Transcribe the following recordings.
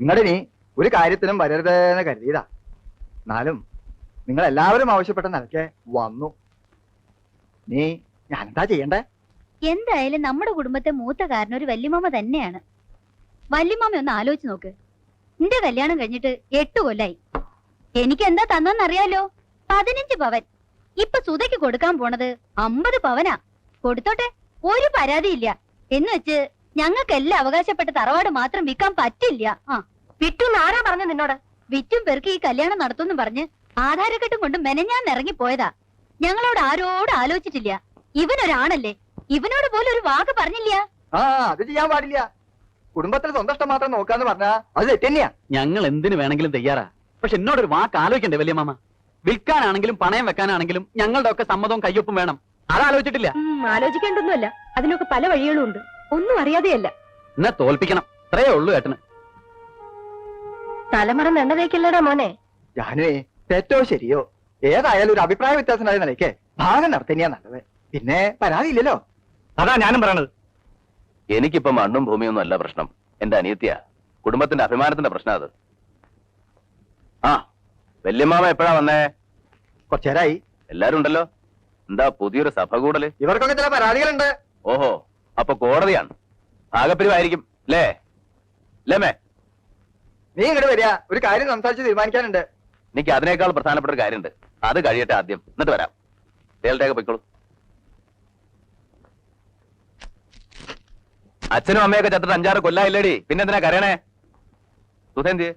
നിങ്ങളിനി ഒരു കാര്യത്തിനും വരരുതെന്ന് കരുതിയതാ. എന്നാലും നിങ്ങൾ എല്ലാവരും ആവശ്യപ്പെട്ട നിലയ്ക്ക് വന്നു. നീ ഞാനെന്താ ചെയ്യണ്ടേ? എന്തായാലും നമ്മുടെ കുടുംബത്തെ മൂത്ത കാരണം ഒരു വല്യമാമ തന്നെയാണ്. വല്യമാമ ഒന്ന് ആലോചിച്ച് നോക്ക്. നിന്റെ കല്യാണം കഴിഞ്ഞിട്ട് 8 കൊല്ലായി. എനിക്ക് എന്താ തന്നറിയാലോ? 15 പവൻ. ഇപ്പൊ സുധയ്ക്ക് കൊടുക്കാൻ പോണത് 50 പവനാ. കൊടുത്തോട്ടെ, ഒരു പരാതിയില്ല. എന്ന് വെച്ച് ഞങ്ങൾക്കെല്ലാം അവകാശപ്പെട്ട തറവാട് മാത്രം വിൽക്കാൻ പറ്റില്ല. വിറ്റുന്ന് ആരാ പറഞ്ഞു നിന്നോട്? വിറ്റും പെറുക്കി ഈ കല്യാണം നടത്തുമെന്ന് പറഞ്ഞ് ആധാരക്കെട്ടും കൊണ്ട് മെനഞ്ഞാൻ ഇറങ്ങിപ്പോയതാ. ഞങ്ങളോട് ആരോട് ആലോചിച്ചിട്ടില്ല. ഇവനൊരാണല്ലേ, ഇവനോട് പോലും ഒരു വാക്ക് പറഞ്ഞില്ല. അത് ചെയ്യാൻ പാടില്ല. കുടുംബത്തിൽ സ്വന്തം ഇഷ്ടം മാത്രം നോക്കാന്ന് പറഞ്ഞാ അത് തെറ്റന്നെയാ. ഞങ്ങൾ എന്തിനു വേണമെങ്കിലും തയ്യാറാ. പക്ഷെ എന്നോടൊരു വാക്ക് ആലോചിക്കണ്ടേ വല്യമാമ? വിൽക്കാനാണെങ്കിലും പണയം വെക്കാനാണെങ്കിലും ഞങ്ങളുടെ ഒക്കെ സമ്മതവും കയ്യൊപ്പും വേണം. അതാലോചിച്ചിട്ടില്ല. ആലോചിക്കേണ്ടൊന്നുമല്ല, അതിനൊക്കെ പല വഴികളും ഉണ്ട്. ഒന്നും അറിയാതെയല്ല. എന്നാ തോൽപ്പിക്കണം, അത്രയേ ഉള്ളൂ ഏട്ടന്. തലമറന്ന് എണ്ണ തേക്കല്ലടാ മോനെ. ഞാനേ തെറ്റോ ശരിയോ ഏതായാലും ഒരു അഭിപ്രായ വ്യത്യാസമായ നിലയ്ക്ക് ഭാഗം നടത്തന്നെയാ നല്ലത്. പിന്നെ പരാതിയില്ലല്ലോ. അതാ ഞാനും പറയണത്. എനിക്കിപ്പോ മണ്ണും ഭൂമിയൊന്നും അല്ല പ്രശ്നം. എന്റെ അനിയത്തിയാ, കുടുംബത്തിന്റെ അഭിമാനത്തിന്റെ പ്രശ്നം അത്. ആ വല്യമ്മാമ എപ്പോഴാ വന്നേ? കുറച്ചേരായി. എല്ലാരും ഉണ്ടല്ലോ. എന്താ പുതിയൊരു സഭ കൂടല്? ഇവർക്കൊക്കെ ചില പരാതികളുണ്ട്. ഓഹോ, അപ്പൊ കോടതിയാണ്. ഭാഗപ്പിരിവായിരിക്കും അല്ലേ? ലേമേ, നീ ഇങ്ങോട്ട് വരിക, ഒരു കാര്യം സംസാരിച്ച് തീരുമാനിക്കാനുണ്ട്. എനിക്ക് അതിനേക്കാൾ പ്രധാനപ്പെട്ട ഒരു കാര്യമുണ്ട്. അത് കഴിയട്ടെ ആദ്യം, എന്നിട്ട് വരാം. തേൽട്ടേക്ക് പൊയ്ക്കോളൂ. അച്ഛനും അമ്മയൊക്കെ ചത്തിട്ട് 5-6 കൊല്ലായില്ലേടി, പിന്നെന്തിനാ കരയണേ? സുധേന്തി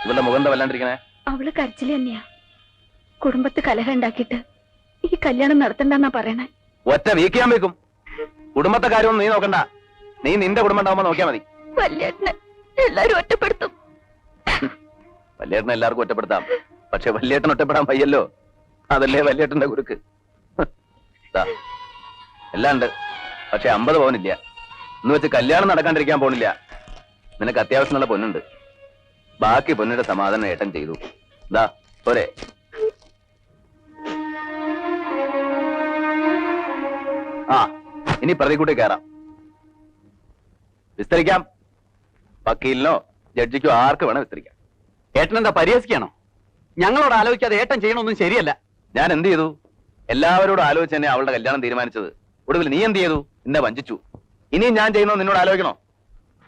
ഇവളുടെ മുഖം വല്ലാണ്ടിരിക്കണേ? അവള് കരച്ചില് തന്നെയാ. കുടുംബത്ത് കലഹം ഉണ്ടാക്കിയിട്ട് ഈ കല്യാണം നടത്തണ്ടെന്നാ പറയണേ. ഒറ്റ വീക്കിയാൻ വെക്കും. കുടുംബത്തെ കാര്യമൊന്നും നീ നോക്കണ്ട. നീ നിന്റെ കുടുംബം ഉണ്ടാവുമ്പോ നോക്കിയാ മതി. വല്യേട്ടനെ എല്ലാരും ഒറ്റപ്പെടുത്തും. വല്യേട്ടനെ എല്ലാവർക്കും ഒറ്റപ്പെടുത്താം, പക്ഷെ വല്യേട്ടൻ ഒറ്റപ്പെടാൻ വയ്യല്ലോ. അതല്ലേ വല്യേട്ടന്റെ കുരുക്ക്. എല്ലാം ഉണ്ട്, പക്ഷെ 50 പവനില്ല. എന്ന് വെച്ച് കല്യാണം നടക്കാണ്ടിരിക്കാൻ പോണില്ല. നിനക്ക് അത്യാവശ്യമുള്ള പൊന്നുണ്ട്. ബാക്കി പൊന്നിന്റെ സമാധാനം ഏട്ടൻ ചെയ്തു. ദാ പോരെ. ആ ഇനി പ്രതികൂട്ടി കയറാം. വിസ്തരിക്കാം. വക്കീലിനോ ജഡ്ജിക്കോ ആർക്ക് വേണം വിസ്തരിക്കാം. ഏട്ടൻ എന്താ പരിഹസിക്കാണോ? ഞങ്ങളോട് ആലോചിക്കാതെ ഏട്ടൻ ചെയ്യണമൊന്നും ശരിയല്ല. ഞാൻ എന്ത് ചെയ്തു? എല്ലാവരോടും ആലോചിച്ച് തന്നെ അവളുടെ കല്യാണം തീരുമാനിച്ചത്. ഒടുവിൽ നീ എന്ത് ചെയ്തു? എന്നെ വഞ്ചിച്ചു. ഇനിയും ഞാൻ ചെയ്യുന്നോ നിന്നോട് ആലോചിക്കണോ?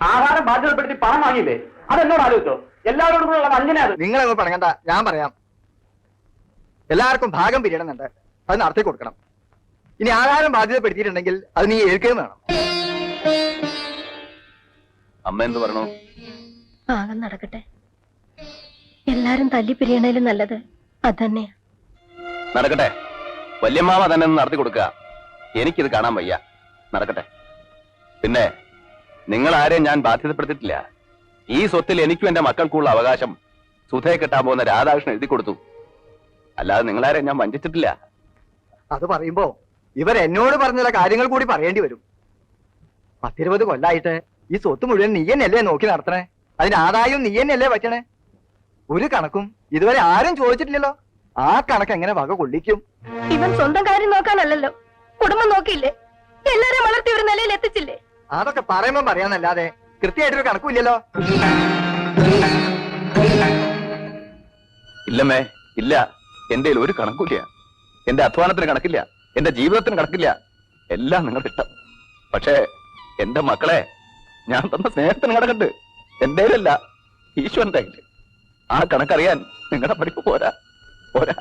ആഹാരം ബാധ്യതപ്പെടുത്തി പണം വാങ്ങിയില്ലേ, അതെന്നോട് ആലോചിച്ചോ? എല്ലാവരോടും കൂടെ വഞ്ചന. നിങ്ങളങ്ങ് പറയണ്ട, ഞാൻ പറയാം. എല്ലാവർക്കും ഭാഗം പിരിയണമെന്നുണ്ട്, അത് നടത്തി കൊടുക്കണം. ഇനി ആഹാരം ബാധ്യതപ്പെടുത്തിയിട്ടുണ്ടെങ്കിൽ അത് നീ ഏൽക്കുകയും വേണം. അമ്മ എന്ത് പറയണു? ഭാഗം നടക്കട്ടെ. എല്ലാരും തല്ലിപ്പിരിയണേലും നല്ലത് അതന്നെയാ. നടക്കട്ടെ. വല്യമ്മാമ തന്നെ ഒന്ന് നടത്തി കൊടുക്കുക. എനിക്കിത് കാണാൻ വയ്യ. നടക്കട്ടെ. പിന്നെ നിങ്ങൾ ആരെയും ഞാൻ ബാധ്യതപ്പെടുത്തിയിട്ടില്ല. ഈ സ്വത്തിൽ എനിക്കും എന്റെ മക്കൾക്കുള്ള അവകാശം സുധയെ കെട്ടാൻ പോകുന്ന രാധാകൃഷ്ണൻ എഴുതി കൊടുത്തു. അല്ലാതെ നിങ്ങളാരെയും ഞാൻ വഞ്ചിച്ചിട്ടില്ല. അത് പറയുമ്പോ ഇവരെന്നോട് പറഞ്ഞ ചില കാര്യങ്ങൾ കൂടി പറയേണ്ടി വരും. 10-20 കൊല്ലായിട്ട് ഈ സ്വത്ത് മുഴുവൻ നീ തന്നെയല്ലേ നോക്കി നടത്തണേ? അതിന് ആദായം നീ തന്നെയല്ലേ പറ്റണേ? ഒരു കണക്കും ഇതുവരെ ആരും ചോദിച്ചിട്ടില്ലല്ലോ. ആ കണക്ക് എങ്ങനെ വക കൊള്ളിക്കും? ഇവൻ സ്വന്തം കാര്യം നോക്കാനല്ലല്ലോ, കുടുംബം നോക്കിയില്ലേ? എല്ലാരും വളർത്തി ഒരു നിലയിൽ എത്തിച്ചില്ലേ? അതൊക്കെ പറയുമ്പോ പറയാന്നല്ലാതെ കൃത്യമായിട്ടൊരു കണക്കുമില്ലല്ലോ. ഇല്ലമ്മേ, ഇല്ല. എന്റെ ഒരു കണക്കില്ല. എന്റെ അധ്വാനത്തിന് കണക്കില്ല, എന്റെ ജീവിതത്തിന് കണക്കില്ല. എല്ലാം നിങ്ങളുടെ ഇഷ്ടം. പക്ഷേ എന്റെ മക്കളെ ഞാൻ തന്ന സ്നേഹത്തിന് കണക്കുണ്ട്. എന്റേലല്ല, ഈശ്വരന്റെ കയ്യിൽ. ആ കണക്കറിയാൻ നിങ്ങളുടെ പഠിപ്പ് പോരാ. പോരാ.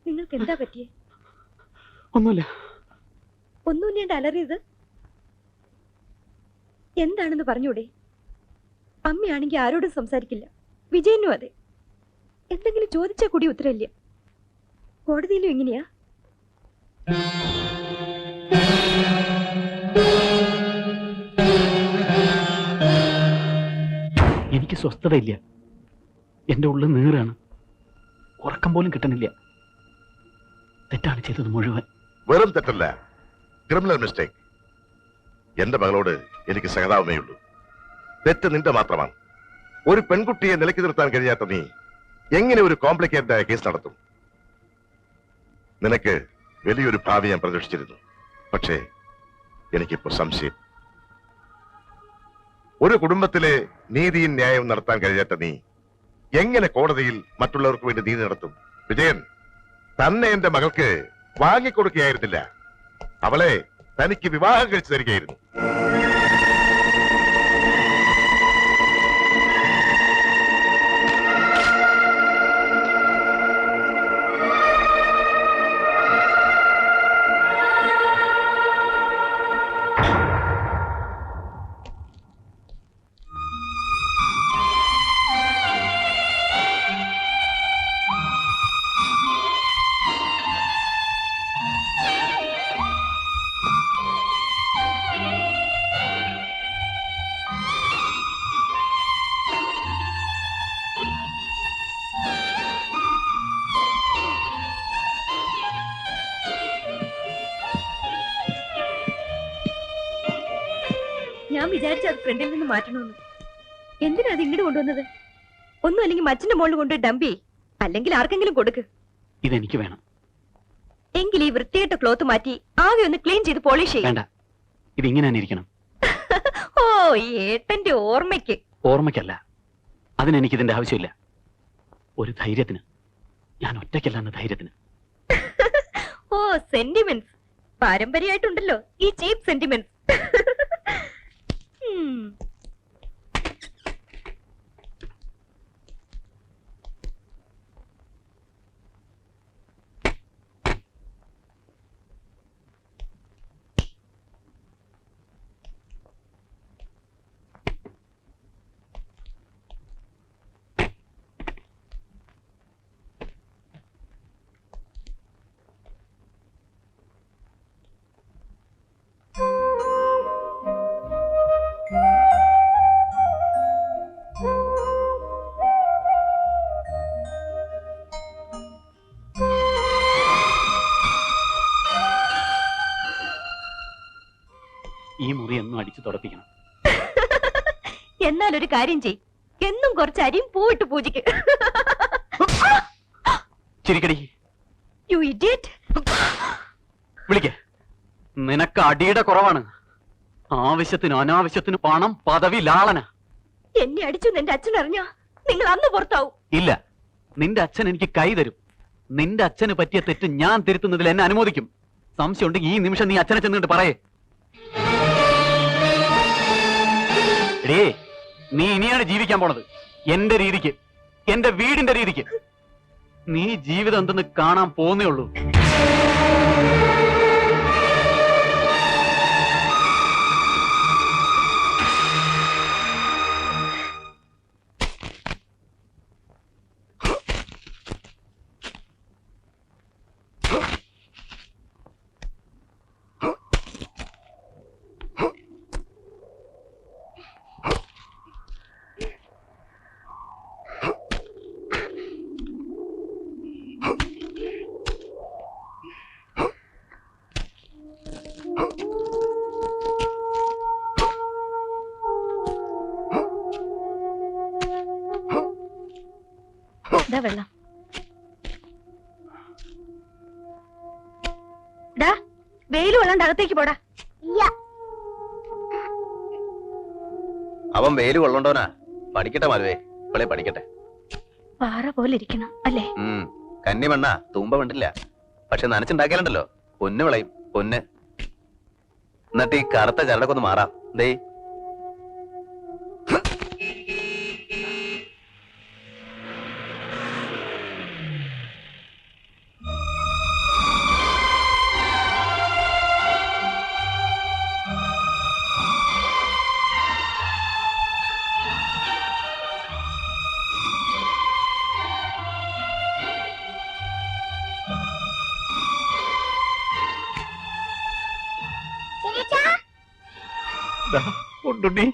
നിങ്ങൾക്ക് എന്താ പറ്റിയേ? ഒന്നുമില്ല. ഒന്നുമില്ലേണ്ട അലറിയത് എന്താണെന്ന് പറഞ്ഞൂടെ? അമ്മയാണെങ്കിൽ ആരോടും സംസാരിക്കില്ല, വിജയനും അതെ. എന്തെങ്കിലും ചോദിച്ചാൽ കൂടി ഉത്തരവില്ല. കോടതിയിലും എങ്ങനെയാ? എനിക്ക് സ്വസ്ഥതയില്ല. എന്റെ ഉള്ളിൽ നീറാണ്. ഉറക്കം പോലും കിട്ടണില്ല. തെറ്റാണ് ചെയ്തത് മുഴുവൻ. വെറും തെറ്റല്ല, ക്രിമിനൽ മിസ്റ്റേക്ക്. എന്റെ മകളോട് എനിക്ക് സഹതാപമേയുള്ളൂ. തെറ്റ് നിന്റെ മാത്രമാണ്. ഒരു പെൺകുട്ടിയെ നിലയ്ക്ക് നിർത്താൻ കഴിയാത്ത നീ എങ്ങനെ ഒരു കോംപ്ലിക്കേറ്റഡ് ആയ കേസ് നടത്തും? നിനക്ക് വലിയൊരു ഭാവി ഞാൻ പ്രതീക്ഷിച്ചിരുന്നു. പക്ഷേ എനിക്കിപ്പോ സംശയം. ഒരു കുടുംബത്തിലെ നീതിയും ന്യായവും നടത്താൻ കഴിയാത്ത നീ എങ്ങനെ കോടതിയിൽ മറ്റുള്ളവർക്ക് വേണ്ടി നീതി നടത്തും? വിജയൻ തന്നെ എന്റെ മകൾക്ക് വാങ്ങിക്കൊടുക്കുകയായിരുന്നില്ല, അവളെ തനിക്ക് വിവാഹം കഴിച്ചു തരികയായിരുന്നു. ഞാൻ വിചാരിച്ചു അത് ഫ്രണ്ടിൽ നിന്ന് മാറ്റണമെന്ന്. എന്തിനാ അത് ഇങ്ങോട്ട് കൊണ്ടുവന്നത്? ഒന്നും അല്ലെങ്കിൽ മച്ചിന്റെ മുകളിൽ കൊണ്ട് ഡംപി, അല്ലെങ്കിൽ ആർക്കെങ്കിലും കൊടുക്ക്. ഇതെനിക്ക് വേണം. എങ്കിൽ ഈ വൃത്തിയായിട്ട ക്ലോത്ത് മാറ്റി ആകെ ഒന്ന് ക്ലീൻ ചെയ്ത് പോളിഷ് ചെയ്യും. വേണ്ട, ഇതിങ്ങനെ തന്നെ ഇരിക്കണം. ഓ, ഏട്ടന്റെ ഓർമ്മയ്ക്ക്. ഓർമ്മയ്ക്കല്ല, അതിനെനിക്ക് ഇതിന്റെ ആവശ്യമില്ല. ഒരു ധൈര്യത്തിന്. ഞാൻ ഒറ്റയ്ക്കല്ല എന്ന ധൈര്യത്തിന്. ഓ, സെന്റിമെന്റ്സ് പാരമ്പര്യമായിട്ടുണ്ടല്ലോ ഈ ചീപ്പ് സെന്റിമെന്റ്സ്. ഈ മുറി എന്നും അടിച്ചു തുടപ്പിക്കണം. എന്നാൽ ഒരു കാര്യം ചെയ്, എന്നും കുറച്ച് അരിയും പൂവിട്ട് പൂജിക്ക്. ചിരിക്കടി. You idiot. വിളിക്കേ. നിനക്ക് അടിയുടെ കുറവാണ്. ആവശ്യത്തിന് അനാവശ്യത്തിന് പണം, പദവി, ലാളന. എന്നെ അടിച്ചു എന്റെ അച്ഛൻ അറിഞ്ഞാ നിങ്ങൾ അന്ന് പുറത്താവും. ഇല്ല, നിന്റെ അച്ഛൻ എനിക്ക് കൈ തരും. നിന്റെ അച്ഛന് പറ്റിയ തെറ്റ് ഞാൻ തിരുത്തുന്നതിൽ എന്നെ അനുമോദിക്കും. സംശയം ഉണ്ടെങ്കിൽ ഈ നിമിഷം നീ അച്ഛനെ ചെന്നിട്ട് പറയേ. എടേ, നീ ഇനിയാണ് ജീവിക്കാൻ പോണത് എന്റെ രീതിക്ക്, എന്റെ വീടിന്റെ രീതിക്ക്. നീ ജീവിതം എന്തെന്ന് കാണാൻ പോന്നേ ഉള്ളൂ. വെള്ളം വെയിൽ വെള്ളാണ്ട് അകത്തേക്ക് പോടാ. അവൻ വെയിൽ കൊള്ളണ്ടോനാ. പഠിക്കട്ടെ മാലുവേ, ഇവളെ പഠിക്കട്ടെ. പാറ പോലെ ഇരിക്കണം അല്ലേ? കന്നി മണ്ണ തൂമ്പ വേണ്ടില്ല, പക്ഷെ നനച്ചുണ്ടാക്കിയാലുണ്ടല്ലോ പൊന്ന് വിളയും, പൊന്ന്. എന്നിട്ട് ഈ കറുത്ത ചരടൊക്കെ ഒന്ന് മാറാം. ദേ ഉണ്ടുണ്ണി.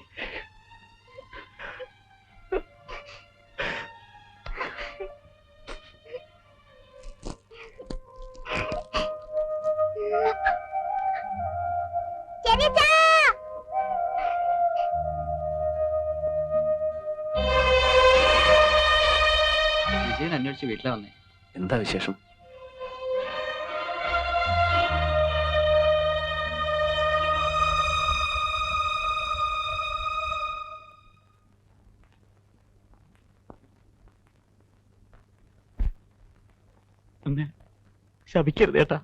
വിജയൻ അന്വേഷിച്ച് വീട്ടിലെ വന്നേ. എന്താ വിശേഷം? എന്നെ ശപിക്കരുത് ഏട്ടാ.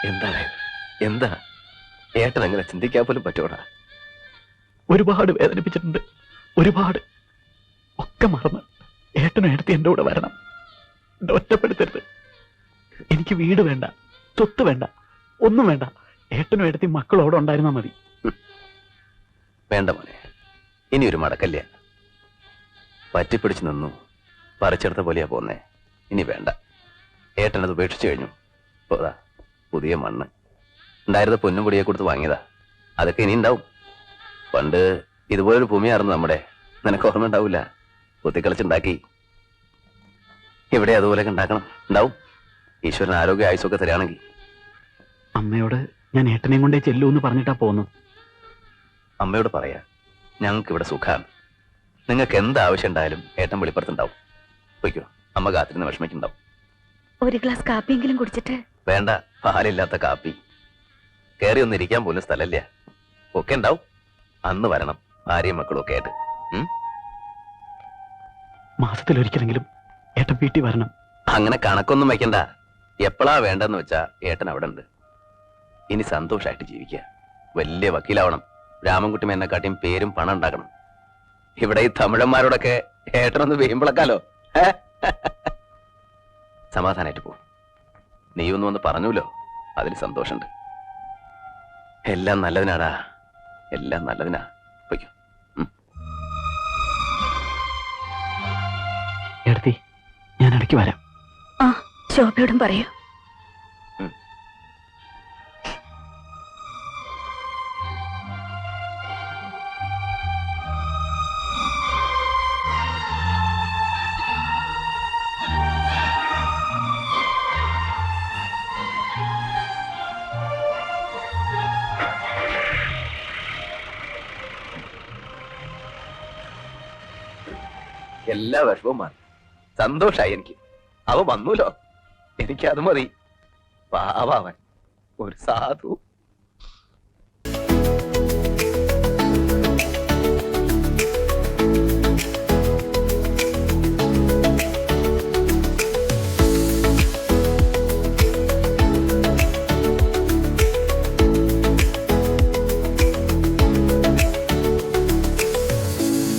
എന്താണ് എന്താ ഏട്ടൻ അങ്ങനെ ചിന്തിക്കാൻ പോലും പറ്റൂടാ? ഒരുപാട് വേദനിപ്പിച്ചിട്ടുണ്ട്, ഒരുപാട്. ഒക്കെ മറന്ന് ഏട്ടനും ഏട്ടത്തി എന്റെ കൂടെ വരണം. എന്നെ ഒറ്റപ്പെടുത്തരുത്. എനിക്ക് വീട് വേണ്ട, സ്വത്ത് വേണ്ട, ഒന്നും വേണ്ട. ഏട്ടനും ഏട്ടത്തി മക്കളോടെ ഉണ്ടായിരുന്നാ മതി. വേണ്ട മോനെ, ഇനി ഒരു മടക്കല്ല. പറ്റിപ്പിടിച്ചു നിന്നു, പറിച്ചെടുത്ത പോലെയാ പോന്നേ. ഇനി വേണ്ട. ഏട്ടനത് ഉപേക്ഷിച്ചു കഴിഞ്ഞു. പോതാ പുതിയ മണ്ണ് ഉണ്ടായിരുന്ന പൊന്നും പൊടിയെ കൊടുത്ത് വാങ്ങിയതാ. അതൊക്കെ ഇനി ഉണ്ടാവും. പണ്ട് ഇതുപോലൊരു ഭൂമിയായിരുന്നു നമ്മുടെ. നിനക്ക് ഓർമ്മ ഉണ്ടാവില്ല? കുത്തിക്കളിച്ചുണ്ടാക്കി. ഇവിടെ അതുപോലെയൊക്കെ ഉണ്ടാക്കണം. ഉണ്ടാവും. ഈശ്വരൻ ആരോഗ്യ ആയുസൊക്കെ തരാണെങ്കിൽ. അമ്മയോട് ഞാൻ ഏട്ടനെയും കൊണ്ടേ ചെല്ലൂ എന്ന് പറഞ്ഞിട്ടാ പോന്നു. അമ്മയോട് പറയാ, ഞങ്ങൾക്ക് ഇവിടെ സുഖാണ്. നിങ്ങൾക്ക് എന്ത് ആവശ്യം ഉണ്ടായാലും ഏട്ടൻ വെളിപ്പുറത്തുണ്ടാവും. പൊയ്ക്കോ, അമ്മ കാത്തിരുന്ന് വിഷമിക്കുണ്ടാവും. ഒരു ഗ്ലാസ് കാപ്പിയെങ്കിലും കുടിച്ചിട്ട്. വേണ്ട, പാലില്ലാത്ത കാപ്പി. കയറി ഒന്ന് ഇരിക്കാൻ പോലും സ്ഥലമില്ല. ഒക്കെ ഉണ്ടാവും. അന്ന് വരണം, ഭാര്യയും മക്കളും ഒക്കെ ആയിട്ട്. മാസത്തിലൊരിക്കലെങ്കിലും ഏട്ടൻ വീട്ടിൽ വരണം. അങ്ങനെ കണക്കൊന്നും വയ്ക്കണ്ട. എപ്പോഴാ വേണ്ടെന്ന് വെച്ചാ ഏട്ടൻ അവിടെ ഉണ്ട്. ഇനി സന്തോഷമായിട്ട് ജീവിക്കുക. വലിയ വക്കീലാവണം. രാമൻകുട്ടി എന്നെക്കാട്ടിയും പേരും പണം ഉണ്ടാക്കണം. ഇവിടെ ഈ തമിഴന്മാരോടൊക്കെ ഏട്ടനൊന്ന് വീമ്പിളക്കാലോ. സമാധാനായിട്ട് പോ. നീയൊന്നും ഒന്ന് പറഞ്ഞൂലോ, അതിന് സന്തോഷമുണ്ട്. എല്ലാം നല്ലതിനാടാ, എല്ലാം നല്ലതിനാ. പൊയ്ക്കോ. ഏടത്തി, ഞാൻ ഇടയ്ക്ക് വരാം. ആ, ശോഭയോടും പറയൂ. എല്ലാ വിഷമവും മാറി. സന്തോഷായി എനിക്ക്. അവ വന്നൂലോ, എനിക്ക് അത് മതി. പാവാവൻ ഒരു സാധു.